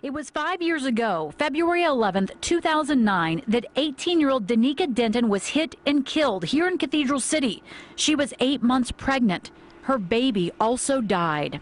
It was 5 years ago, February 11th, 2009, that 18-year-old Danica Denton was hit and killed here in Cathedral City. She was 8 months pregnant. Her baby also died.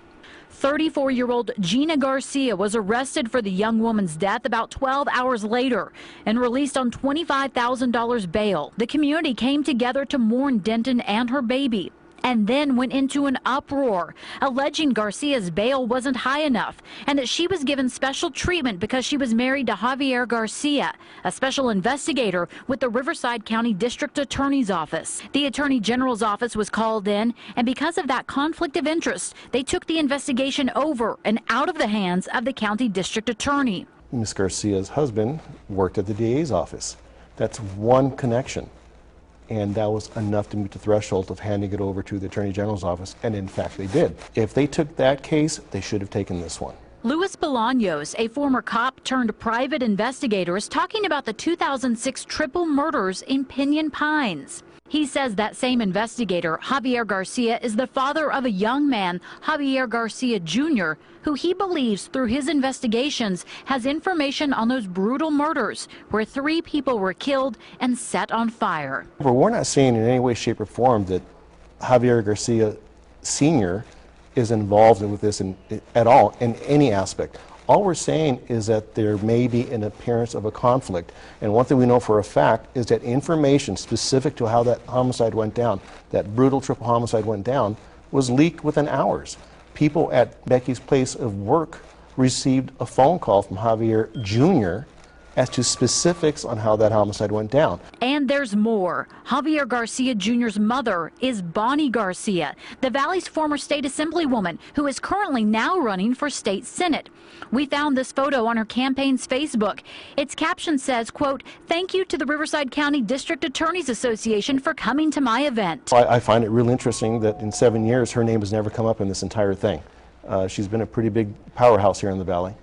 34-year-old Gina Garcia was arrested for the young woman's death about 12 hours later and released on $25,000 bail. The community came together to mourn Denton and her baby, and then went into an uproar, alleging Garcia's bail wasn't high enough and that she was given special treatment because she was married to Javier Garcia, a special investigator with the Riverside County District Attorney's Office. The Attorney General's office was called in, and because of that conflict of interest, they took the investigation over and out of the hands of the county district attorney. Ms. Garcia's husband worked at the DA's office. That's one connection. And that was enough to meet the threshold of handing it over to the Attorney General's office, and in fact they did. If they took that case, they should have taken this one. Luis Bolaños, a former cop turned private investigator, is talking about the 2006 triple murders in Pinyon Pines. He says that same investigator, Javier Garcia, is the father of a young man, Javier Garcia Jr., who he believes through his investigations has information on those brutal murders where 3 people were killed and set on fire. We're not saying in any way, shape, or form that Javier Garcia Sr. is involved with this at all in any aspect. All we're saying is that there may be an appearance of a conflict. And one thing we know for a fact is that information specific to how that homicide went down, that brutal triple homicide went down, was leaked within hours. People at Becky's place of work received a phone call from Javier Jr. as to specifics on how that homicide went down. And there's more. Javier Garcia Jr.'s mother is Bonnie Garcia, the Valley's former state assemblywoman who is currently now running for state senate. We found this photo on her campaign's Facebook. Its caption says, quote, "Thank you to the Riverside County District Attorneys Association for coming to my event." I find it really interesting that in 7 years her name has never come up in this entire thing. She's been a pretty big powerhouse here in the Valley.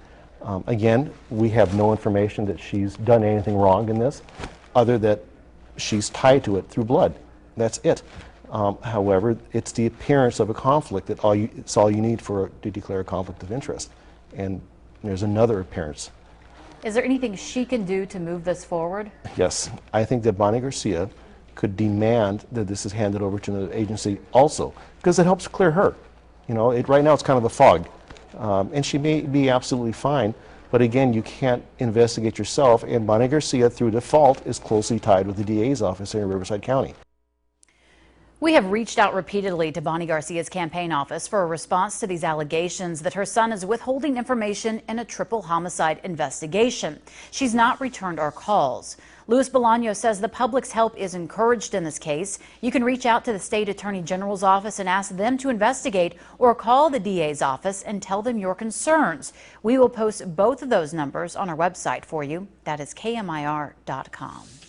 Again, we have no information that she's done anything wrong in this, other that she's tied to it through blood. That's it. However, it's the appearance of a conflict that it's all you need to declare a conflict of interest. And there's another appearance. Is there anything she can do to move this forward? Yes, I think that Bonnie Garcia could demand that this is handed over to the agency also, because it helps clear her. You know, right now it's kind of a fog. And she may be absolutely fine, but again, you can't investigate yourself, and Bonnie Garcia, through default, is closely tied with the DA's office here in Riverside County. We have reached out repeatedly to Bonnie Garcia's campaign office for a response to these allegations that her son is withholding information in a triple homicide investigation. She's not returned our calls. Luis Bolaños says the public's help is encouraged in this case. You can reach out to the state attorney general's office and ask them to investigate, or call the DA's office and tell them your concerns. We will post both of those numbers on our website for you. That is KMIR.com.